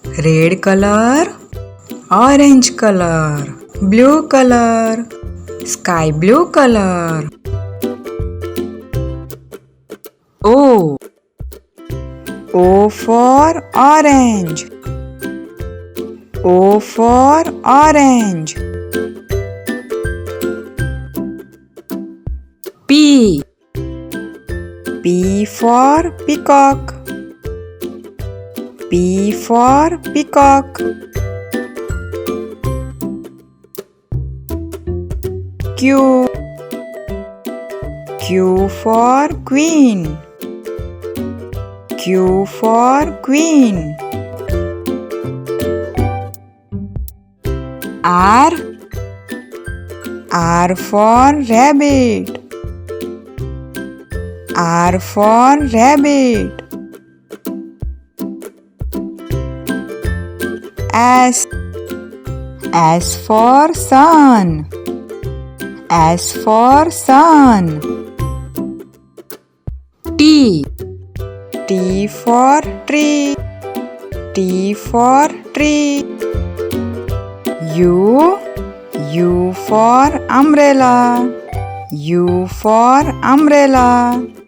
Red color, orange color, blue color, sky blue color. O. O for orange. O for orange. P. P for peacock. P for peacock. Q. Q for queen. Q for queen. R. R for rabbit. R for rabbit. S. S for sun. S for sun. T. T for tree. T for tree. U. U for umbrella. U for umbrella.